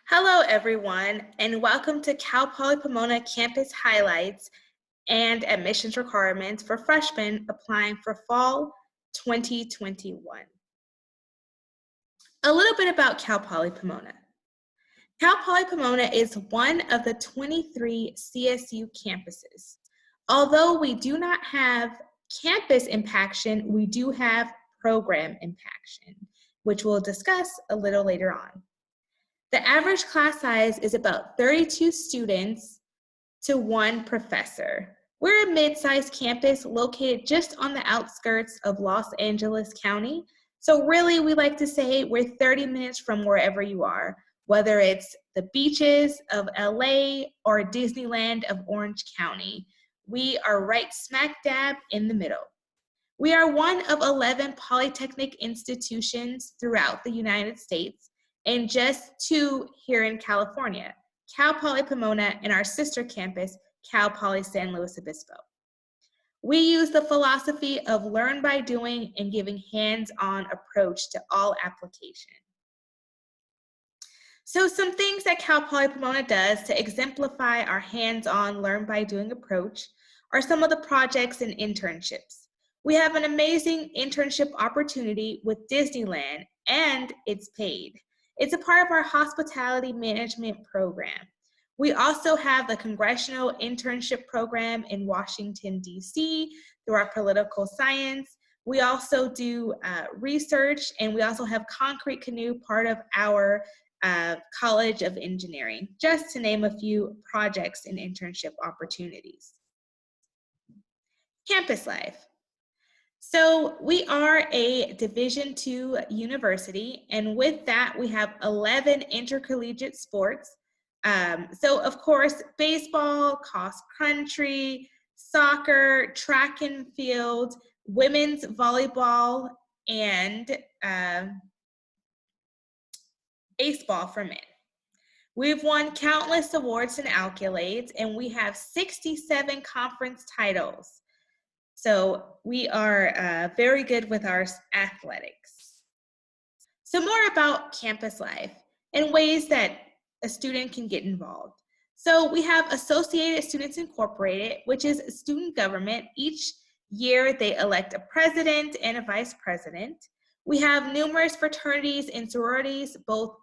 Hello, everyone, and welcome to Cal Poly Pomona Campus Highlights and Admissions Requirements for Freshmen applying for Fall 2021. A little bit about Cal Poly Pomona. Cal Poly Pomona is one of the 23 CSU campuses. Although we do not have campus impaction, we do have program impaction, which we'll discuss a little later on. The average class size is about 32 students to one professor. We're a mid-sized campus located just on the outskirts of Los Angeles County. So really, we like to say we're 30 minutes from wherever you are, whether it's the beaches of LA or Disneyland of Orange County. We are right smack dab in the middle. We are one of 11 polytechnic institutions throughout the United States, and just 2 here in California, Cal Poly Pomona and our sister campus, Cal Poly San Luis Obispo. We use the philosophy of learn by doing and giving hands-on approach to all application. So some things that Cal Poly Pomona does to exemplify our hands-on learn by doing approach are some of the projects and internships. We have an amazing internship opportunity with Disneyland, and it's paid. It's a part of our hospitality management program. We also have the Congressional Internship Program in Washington, D.C. through our political science. We also do research, and we also have Concrete Canoe, part of our College of Engineering, just to name a few projects and internship opportunities. Campus life. So we are a Division II university, and with that, we have 11 intercollegiate sports. So of course, baseball, cross country, soccer, track and field, women's volleyball, and baseball for men. We've won countless awards and accolades, and we have 67 conference titles. So we are very good with our athletics. So more about campus life and ways that a student can get involved. So we have Associated Students Incorporated, which is student government. Each year they elect a president and a vice president. We have numerous fraternities and sororities, both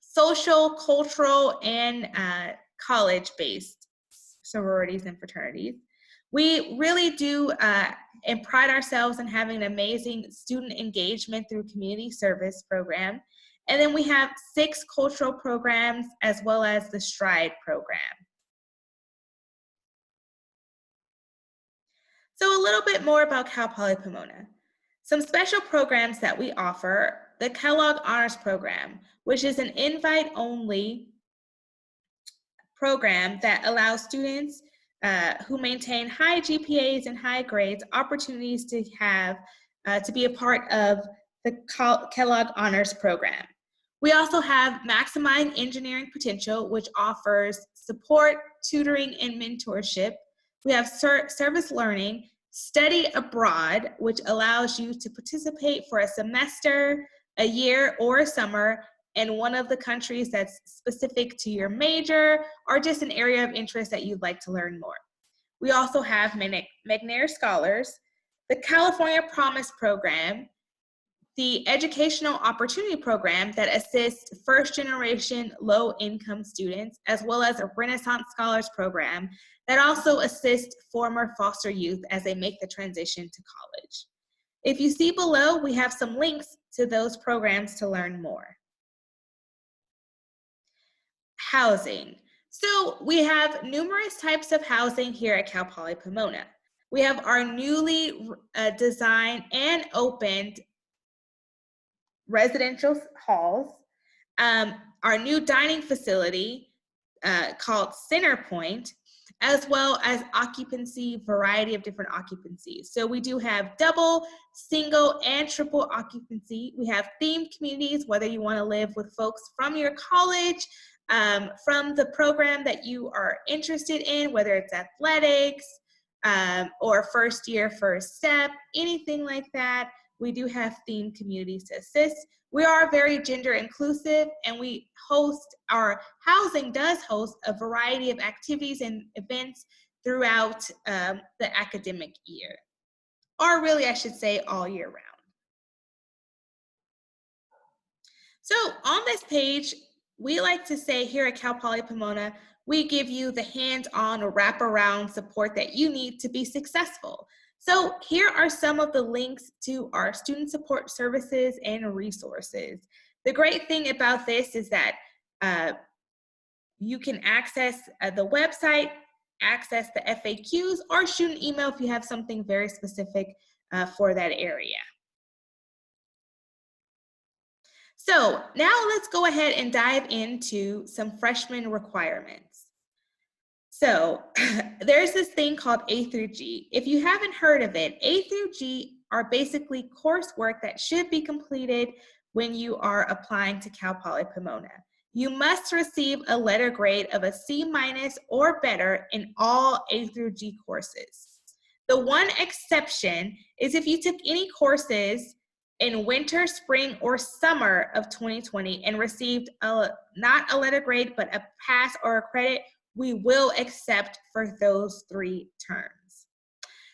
social, cultural, and college-based sororities and fraternities. We really do and pride ourselves in having an amazing student engagement through community service program. And then we have 6 cultural programs as well as the Stride program. So a little bit more about Cal Poly Pomona. Some special programs that we offer: the Kellogg Honors Program, which is an invite-only program that allows students who maintain high GPAs and high grades opportunities to have to be a part of the Kellogg Honors Program. We also have Maximizing Engineering Potential, which offers support, tutoring, and mentorship. We have Service Learning, Study Abroad, which allows you to participate for a semester, a year, or a summer in one of the countries that's specific to your major or just an area of interest that you'd like to learn more. We also have McNair Scholars, the California Promise Program, the Educational Opportunity Program that assists first-generation low-income students, as well as a Renaissance Scholars Program that also assists former foster youth as they make the transition to college. If you see below, we have some links to those programs to learn more. Housing. So we have numerous types of housing here at Cal Poly Pomona. We have our newly designed and opened residential halls, our new dining facility called Centerpoint, as well as occupancy, variety of different occupancies. So we do have double, single, and triple occupancy. We have themed communities, whether you want to live with folks from your college, from the program that you are interested in, whether it's athletics or first year, first step, anything like that. We do have themed communities to assist. We are very gender inclusive, and our housing does host a variety of activities and events throughout the academic year, or really I should say all year round. So on this page, we like to say here at Cal Poly Pomona, we give you the hands-on or wraparound support that you need to be successful. So here are some of the links to our student support services and resources. The great thing about this is that you can access the website, access the FAQs, or shoot an email if you have something very specific for that area. So now let's go ahead and dive into some freshman requirements. So there's this thing called A through G. If you haven't heard of it, A through G are basically coursework that should be completed when you are applying to Cal Poly Pomona. You must receive a letter grade of a C- or better in all A through G courses. The one exception is if you took any courses in winter, spring, or summer of 2020 and received not a letter grade, but a pass or a credit, we will accept for those 3 terms.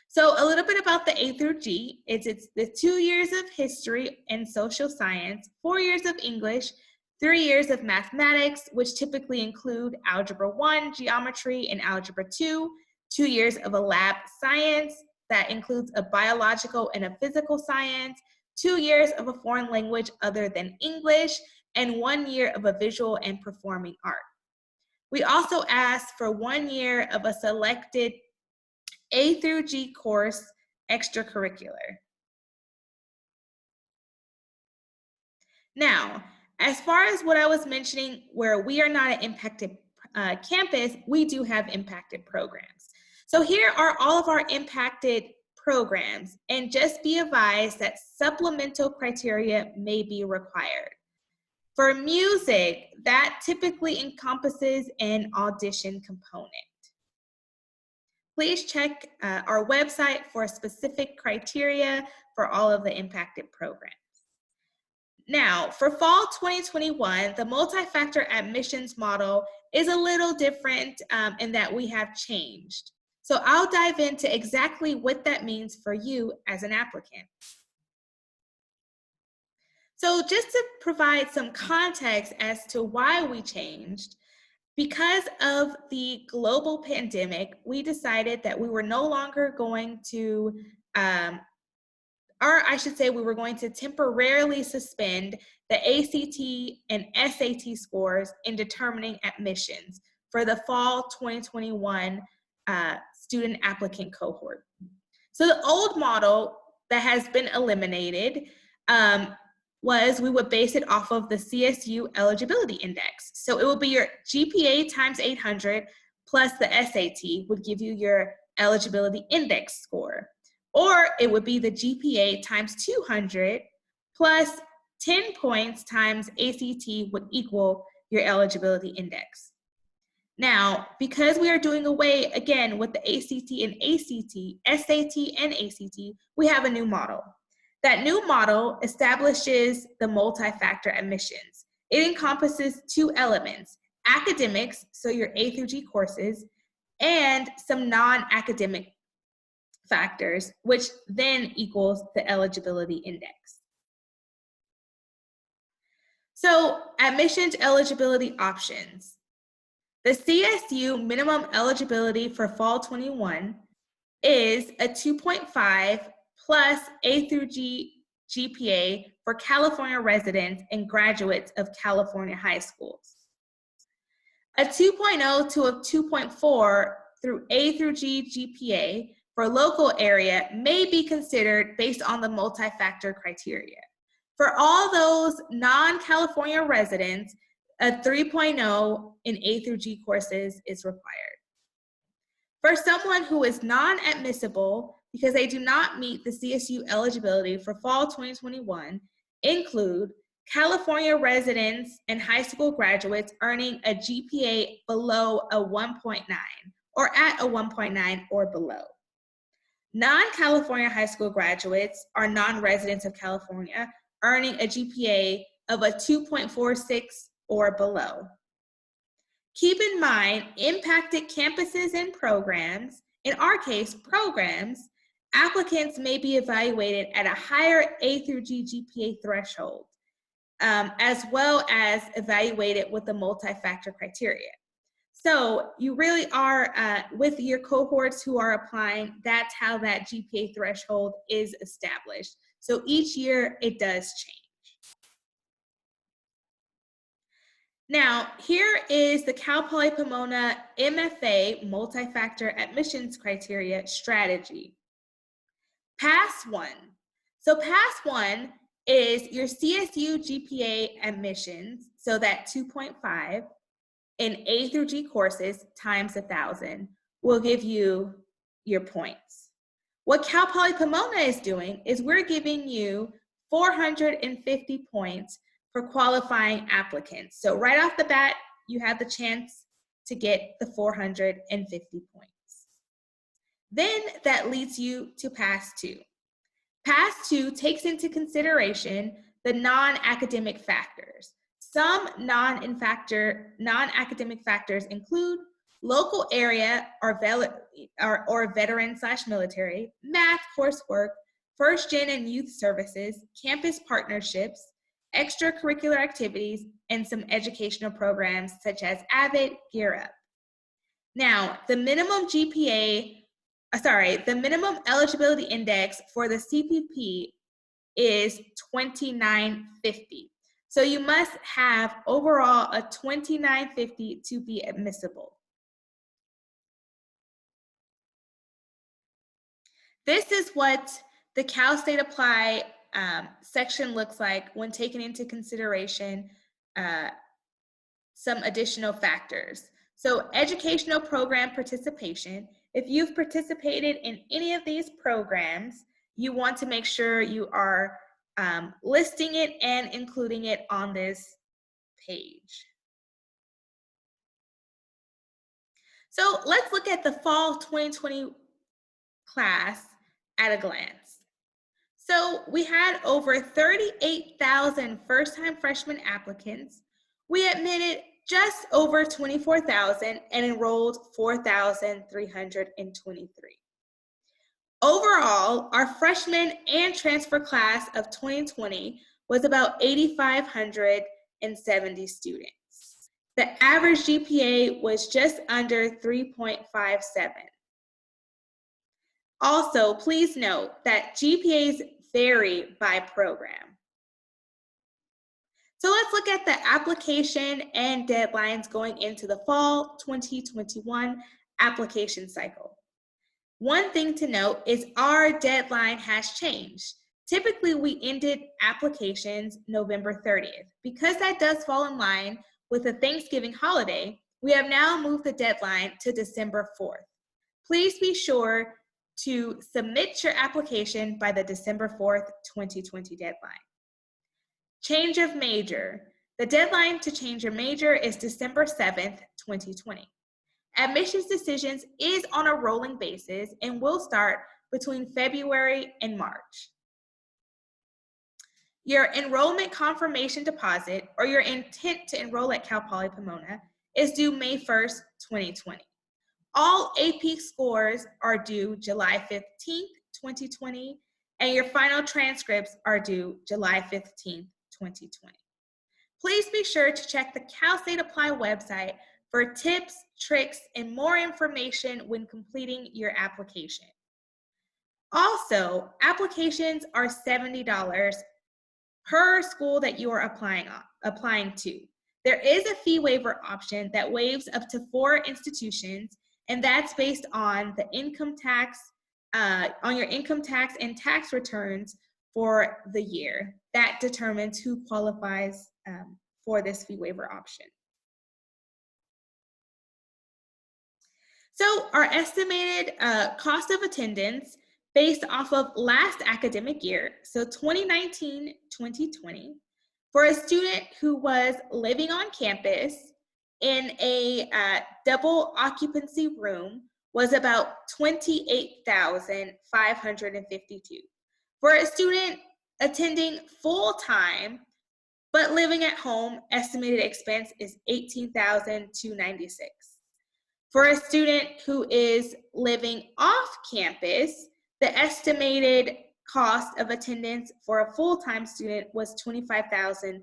So a little bit about the A through G. It's the 2 years of history and social science, 4 years of English, 3 years of mathematics, which typically include Algebra 1, Geometry, and Algebra 2, 2 years of a lab science that includes a biological and a physical science, 2 years of a foreign language other than English, and 1 year of a visual and performing art. We also ask for 1 year of a selected A through G course extracurricular. Now, as far as what I was mentioning, where we are not an impacted campus, we do have impacted programs. So here are all of our impacted programs, and just be advised that supplemental criteria may be required. For music, that typically encompasses an audition component. Please check our website for specific criteria for all of the impacted programs. Now, for fall 2021, the multi-factor admissions model is a little different in that we have changed. So I'll dive into exactly what that means for you as an applicant. So just to provide some context as to why we changed, because of the global pandemic, we decided that we were no longer going to, we were going to temporarily suspend the ACT and SAT scores in determining admissions for the fall 2021 student applicant cohort. So the old model that has been eliminated was we would base it off of the CSU eligibility index. So it would be your GPA times 800 plus the SAT would give you your eligibility index score. Or it would be the GPA times 200 plus 10 points times ACT would equal your eligibility index. Now, because we are doing away again with the ACT and SAT and ACT, we have a new model. That new model establishes the multi-factor admissions. It encompasses 2 elements: academics, so your A through G courses, and some non-academic factors, which then equals the eligibility index. So, admissions eligibility options. The CSU minimum eligibility for fall 21 is a 2.5 plus A through G GPA for California residents and graduates of California high schools. A 2.0 to a 2.4 through A through G GPA for local area may be considered based on the multi-factor criteria. For all those non-California residents, a 3.0 in A through G courses is required. For someone who is non-admissible because they do not meet the CSU eligibility for fall 2021 include California residents and high school graduates earning a GPA below a 1.9 or at a 1.9 or below. Non-California high school graduates are non-residents of California earning a GPA of a 2.46 or below. Keep in mind, impacted campuses and programs, in our case, programs, applicants may be evaluated at a higher A through G GPA threshold, as well as evaluated with the multi-factor criteria. So you really are, with your cohorts who are applying, that's how that GPA threshold is established. So each year it does change. Now, here is the Cal Poly Pomona MFA multi-factor admissions criteria strategy. Pass 1. So Pass 1 is your CSU GPA admissions, so that 2.5 in A through G courses times 1,000 will give you your points. What Cal Poly Pomona is doing is we're giving you 450 points for qualifying applicants. So right off the bat, you have the chance to get the 450 points. Then that leads you to Pass 2. Pass 2 takes into consideration the non-academic factors. Some non-academic factors include local area or veteran/military, math coursework, first gen and youth services, campus partnerships, extracurricular activities, and some educational programs such as Avid, Gear Up. Now, the minimum eligibility index for the CPP is 2950. So you must have overall a 2950 to be admissible. This is what the Cal State Apply section looks like when taking into consideration some additional factors. So educational program participation. If you've participated in any of these programs, you want to make sure you are listing it and including it on this page. So let's look at the fall 2020 class at a glance. So we had over 38,000 first-time freshman applicants. We admitted just over 24,000 and enrolled 4,323. Overall, our freshman and transfer class of 2020 was about 8,570 students. The average GPA was just under 3.57. Also, please note that GPAs vary by program. So let's look at the application and deadlines going into the fall 2021 application cycle. One thing to note is our deadline has changed. Typically, we ended applications November 30th. Because that does fall in line with the Thanksgiving holiday, we have now moved the deadline to December 4th. Please be sure to submit your application by the December 4th, 2020 deadline. Change of major. The deadline to change your major is December 7th, 2020. Admissions decisions is on a rolling basis and will start between February and March. Your enrollment confirmation deposit, or your intent to enroll at Cal Poly Pomona, is due May 1st, 2020. All AP scores are due July 15th, 2020, and your final transcripts are due July 15th, 2020. Please be sure to check the Cal State Apply website for tips, tricks, and more information when completing your application. Also, applications are $70 per school that you are applying to. There is a fee waiver option that waives up to 4 institutions, and that's based on the income tax, on your income tax and tax returns for the year. That determines who qualifies for this fee waiver option. So our estimated cost of attendance based off of last academic year, so 2019-2020, for a student who was living on campus in a double occupancy room was about 28,552. For a student attending full-time but living at home, estimated expense is $18,296. For a student who is living off campus, the estimated cost of attendance for a full-time student was $25,415.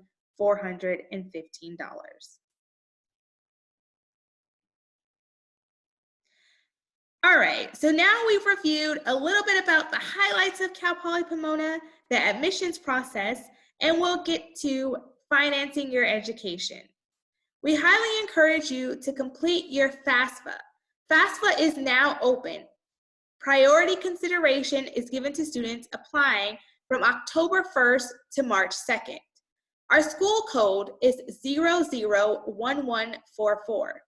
All right, so now we've reviewed a little bit about the highlights of Cal Poly Pomona, the admissions process, and we'll get to financing your education. We highly encourage you to complete your FAFSA. FAFSA is now open. Priority consideration is given to students applying from October 1st to March 2nd. Our school code is 001144.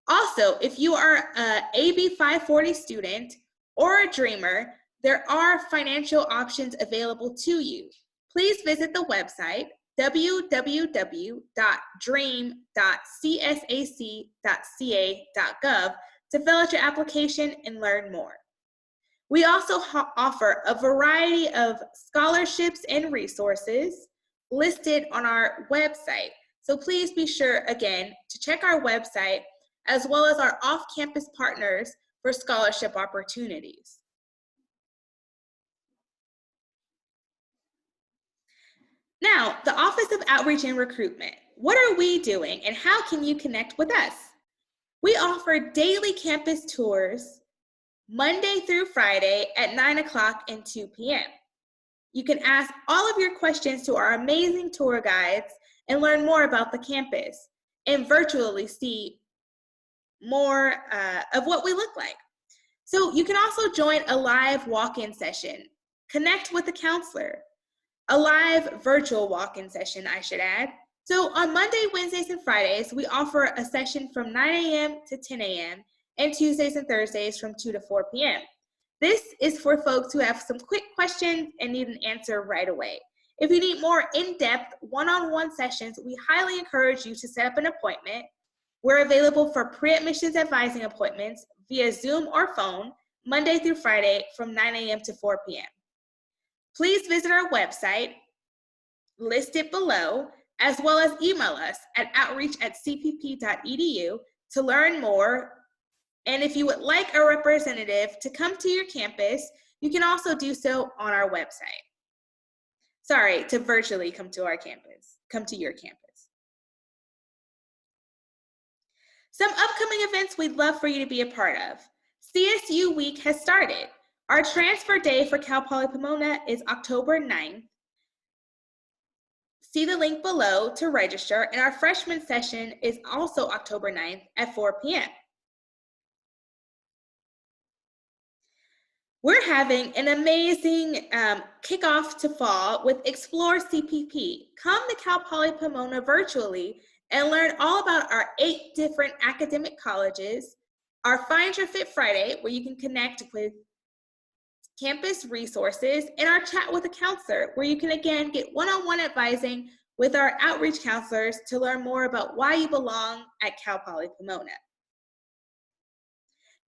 Also, if you are a AB 540 student or a dreamer, there are financial options available to you. Please visit the website www.dream.csac.ca.gov to fill out your application and learn more. We also offer a variety of scholarships and resources listed on our website. So please be sure, again, to check our website as well as our off-campus partners for scholarship opportunities. Now, the Office of Outreach and Recruitment. What are we doing and how can you connect with us? We offer daily campus tours Monday through Friday at 9 o'clock and 2 p.m. You can ask all of your questions to our amazing tour guides and learn more about the campus and virtually see more of what we look like. So you can also join a live walk-in session, connect with a counselor, a live virtual walk-in session, I should add. So on Monday, Wednesdays, and Fridays, we offer a session from 9 a.m. to 10 a.m. and Tuesdays and Thursdays from 2 to 4 p.m. This is for folks who have some quick questions and need an answer right away. If you need more in-depth one-on-one sessions, we highly encourage you to set up an appointment. We're available for pre-admissions advising appointments via Zoom or phone, Monday through Friday from 9 a.m. to 4 p.m. Please visit our website, listed below, as well as email us at outreach@cpp.edu to learn more. And if you would like a representative to come to your campus, you can also do so on our website. Sorry, to virtually come to our campus, come to your campus. Some upcoming events we'd love for you to be a part of. CSU Week has started. Our transfer day for Cal Poly Pomona is October 9th. See the link below to register, and our freshman session is also October 9th at 4 p.m. We're having an amazing kickoff to fall with Explore CPP. Come to Cal Poly Pomona virtually and learn all about our 8 different academic colleges, our Find Your Fit Friday, where you can connect with campus resources, and our Chat with a Counselor, where you can again get one-on-one advising with our outreach counselors to learn more about why you belong at Cal Poly Pomona.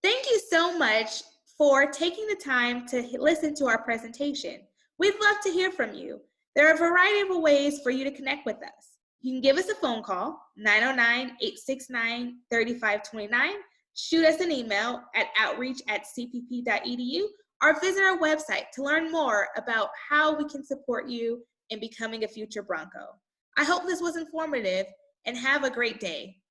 Thank you so much for taking the time to listen to our presentation. We'd love to hear from you. There are a variety of ways for you to connect with us. You can give us a phone call, 909-869-3529, shoot us an email at outreach@cpp.edu, or visit our website to learn more about how we can support you in becoming a future Bronco. I hope this was informative, and have a great day.